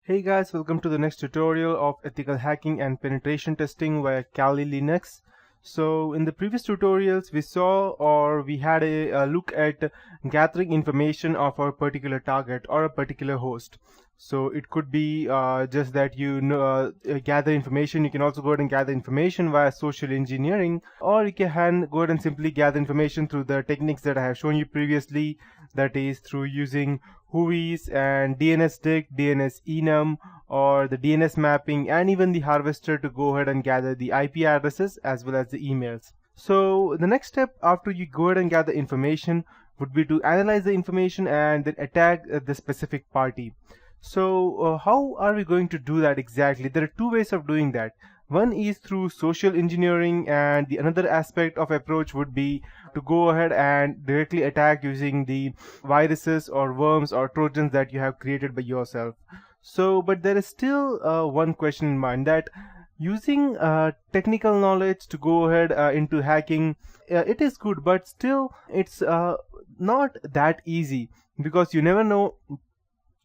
Hey guys, welcome to the next tutorial of ethical hacking and penetration testing via Kali Linux. So in the previous tutorials we saw or we had a look at gathering information of a particular target or a particular host. So it could be just that gather information. You can also go ahead and gather information via social engineering, or you can go ahead and simply gather information through the techniques that I have shown you previously, that is through using Whois and DNSDict, DNSEnum, or the DNS mapping, and even the harvester to go ahead and gather the IP addresses as well as the emails. So the next step after you go ahead and gather information would be to analyze the information and then attack the specific party. So how are we going to do that exactly? There are two ways of doing that. One is through social engineering, and the another aspect of approach would be to go ahead and directly attack using the viruses or worms or trojans that you have created by yourself. So but there is still one question in mind, that using technical knowledge to go ahead into hacking, it is good, but still it's not that easy, because you never know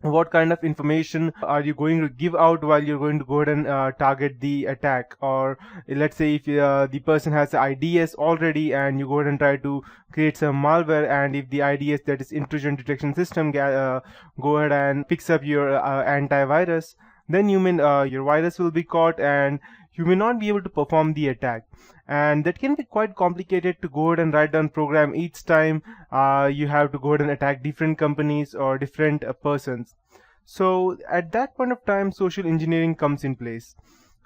what kind of information are you going to give out while you're going to go ahead and target the attack. Or let's say if the person has IDS already and you go ahead and try to create some malware, and if the IDS, that is intrusion detection system, go ahead and picks up your antivirus, then your virus will be caught and you may not be able to perform the attack. And that can be quite complicated to go ahead and write down program each time you have to go ahead and attack different companies or different persons. So at that point of time, social engineering comes in place.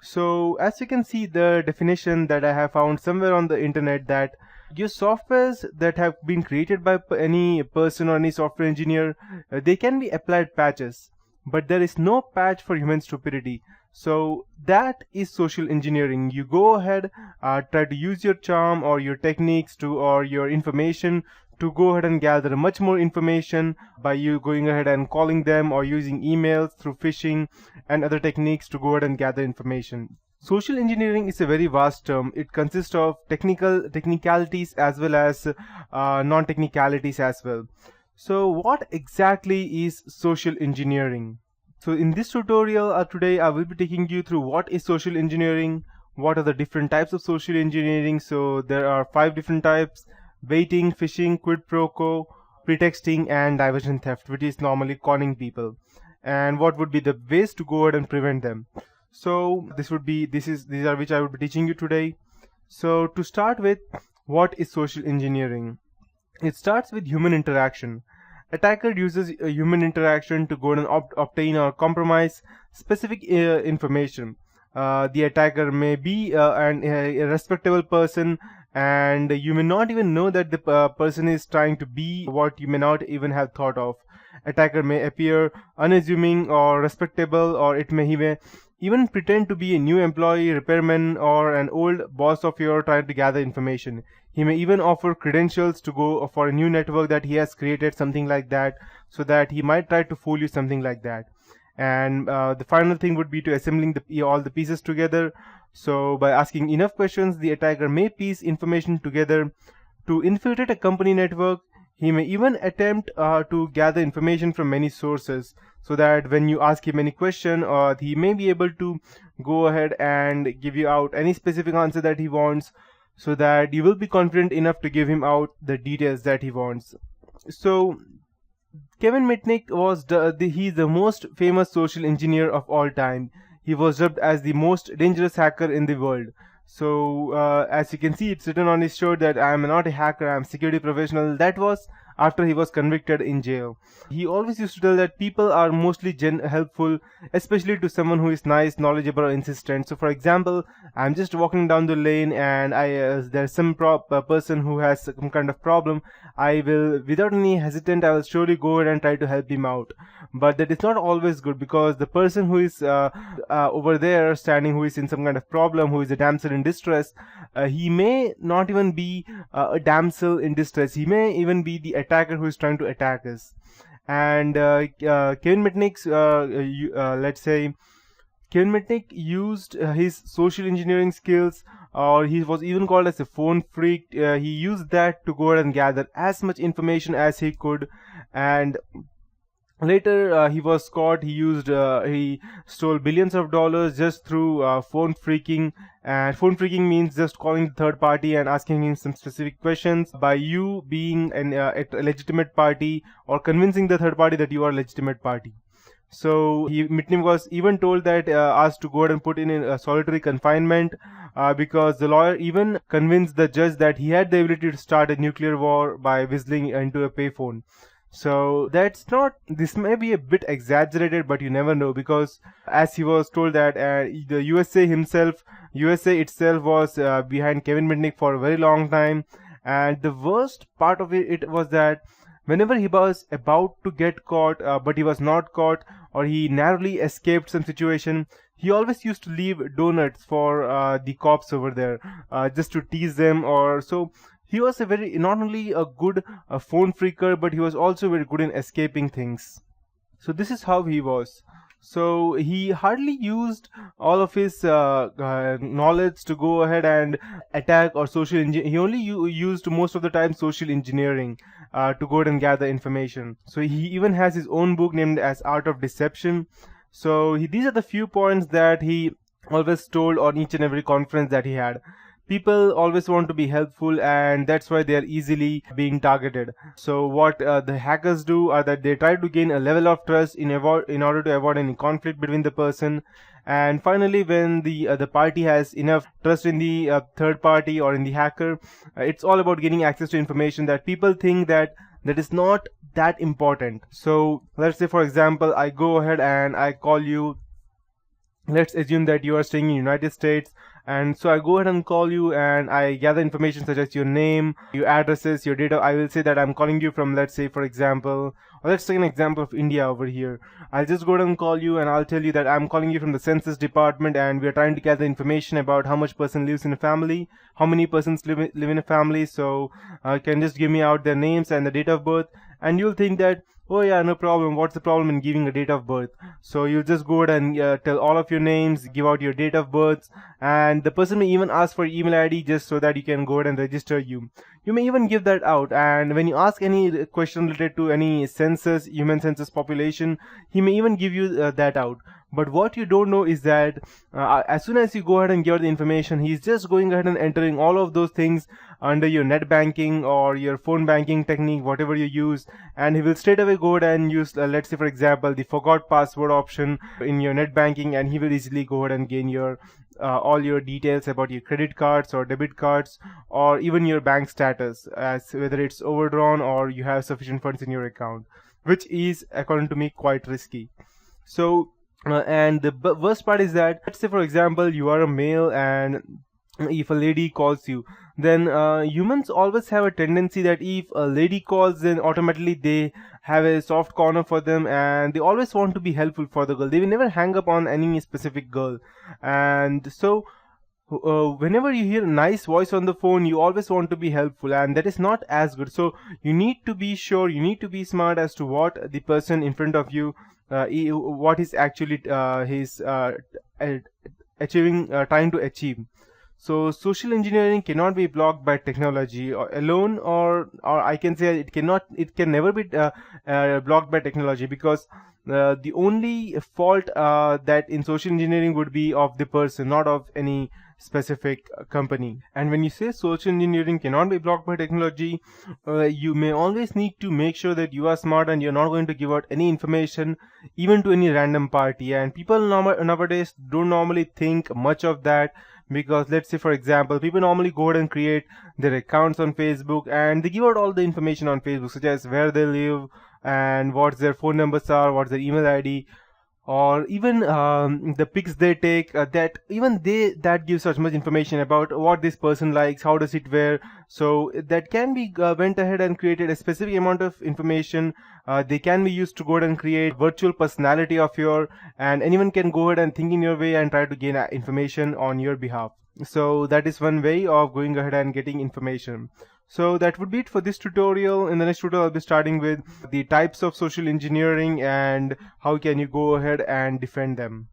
So as you can see, the definition that I have found somewhere on the internet, that your softwares that have been created by any person or any software engineer, they can be applied patches, but there is no patch for human stupidity. So that is social engineering. You go ahead, try to use your charm or your techniques to, or your information, to go ahead and gather much more information by you going ahead and calling them or using emails through phishing and other techniques to go ahead and gather information. Social engineering is a very vast term. It consists of technicalities as well as non-technicalities as well. So what exactly is social engineering? So in this tutorial today, I will be taking you through what is social engineering, what are the different types of social engineering. So there are 5 different types: baiting, phishing, quid pro quo, pretexting, and diversion theft, which is normally conning people, and what would be the ways to go ahead and prevent them. So these are which I would be teaching you today. So to start with, what is social engineering? It starts with human interaction. Attacker uses human interaction to go and obtain or compromise specific information. The attacker may be a respectable person, and you may not even know that the person is trying to be what you may not even have thought of. Attacker may appear unassuming or respectable, or he may even pretend to be a new employee, repairman, or an old boss of yours trying to gather information. He may even offer credentials to go for a new network that he has created, something like that, so that he might try to fool you, something like that. And the final thing would be to assembling all the pieces together. So by asking enough questions, the attacker may piece information together to infiltrate a company network. He may even attempt to gather information from many sources, so that when you ask him any question, he may be able to go ahead and give you out any specific answer that he wants, so that you will be confident enough to give him out the details that he wants. So Kevin Mitnick he's the most famous social engineer of all time. He was dubbed as the most dangerous hacker in the world. So as you can see, it's written on his shirt that I am not a hacker, I am a security professional. That was after he was convicted in jail. He always used to tell that people are mostly helpful, especially to someone who is nice, knowledgeable, or insistent. So for example, I'm just walking down the lane and there's some person who has some kind of problem. I will, without any hesitant, I will surely go ahead and try to help him out. But that is not always good, because the person who is over there standing, who is in some kind of problem, who is a damsel in distress, he may not even be a damsel in distress. He may even be the attacker who is trying to attack us. And Kevin Mitnick's, let's say, Kevin Mitnick used his social engineering skills, or he was even called as a phone freak. He used that to go ahead and gather as much information as he could, and Later, he was caught. He stole billions of dollars just through phone phreaking. And phone phreaking means just calling the third party and asking him some specific questions by you being a legitimate party, or convincing the third party that you are a legitimate party. So Mitniff was even told that asked to go ahead and put in a solitary confinement because the lawyer even convinced the judge that he had the ability to start a nuclear war by whistling into a payphone. So that's not, this may be a bit exaggerated, but you never know, because as he was told that the USA itself was behind Kevin Mitnick for a very long time. And the worst part of it was that whenever he was about to get caught, but he was not caught, or he narrowly escaped some situation, he always used to leave donuts for the cops over there, just to tease them. Or so he was a very, not only a good phone phreaker, but he was also very good in escaping things. So this is how he was. So he hardly used all of his knowledge to go ahead and attack or social engineer. He only used most of the time social engineering to go ahead and gather information. So he even has his own book named as Art of Deception. So these are the few points that he always told on each and every conference that he had. People always want to be helpful, and that's why they are easily being targeted. So what the hackers do are that they try to gain a level of trust in order to avoid any conflict between the person. And finally, when the party has enough trust in the third party or in the hacker, it's all about gaining access to information that people think that is not that important. So let's say, for example, I go ahead and I call you. Let's assume that you are staying in United States, and so I go ahead and call you and I gather information such as your name, your addresses, your data. I will say that I'm calling you from, let's say, for example, or let's take an example of India over here. I'll just go ahead and call you and I'll tell you that I'm calling you from the census department, and we're trying to gather information about how much person lives in a family, how many persons live in a family. So you can just give me out their names and the date of birth, and you'll think that, oh yeah, no problem, what's the problem in giving a date of birth? So you'll just go ahead and tell all of your names, give out your date of birth, and the person may even ask for email ID just so that you can go ahead and register you. You may even give that out, and when you ask any question related to any census, human census population, he may even give you that out. But what you don't know is that as soon as you go ahead and give the information, he's just going ahead and entering all of those things under your net banking or your phone banking technique, whatever you use, and he will straight away go ahead and use, let's say, for example, the forgot password option in your net banking, and he will easily go ahead and gain your all your details about your credit cards or debit cards, or even your bank status, as whether it's overdrawn or you have sufficient funds in your account, which is, according to me, quite risky. So and the worst part is that, let's say, for example, you are a male, and if a lady calls you, then humans always have a tendency that if a lady calls, then automatically they have a soft corner for them, and they always want to be helpful for the girl. They will never hang up on any specific girl. And so whenever you hear a nice voice on the phone, you always want to be helpful, and that is not as good. So you need to be sure, you need to be smart as to what the person in front of you, what is actually his achieving, trying to achieve. So social engineering cannot be blocked by technology alone, or I can say it can never be blocked by technology, because the only fault that in social engineering would be of the person, not of any specific company. And when you say social engineering cannot be blocked by technology, you may always need to make sure that you are smart and you're not going to give out any information even to any random party. And people nowadays don't normally think much of that, because let's say, for example, people normally go ahead and create their accounts on Facebook, and they give out all the information on Facebook, such as where they live and what their phone numbers are, what's their email ID, or even the pics they take, that gives such much information about what this person likes, how does it wear. So that can be went ahead and created a specific amount of information. They can be used to go ahead and create virtual personality of your, and anyone can go ahead and think in your way and try to gain information on your behalf. So that is one way of going ahead and getting information. So that would be it for this tutorial. In the next tutorial, I'll be starting with the types of social engineering and how can you go ahead and defend them.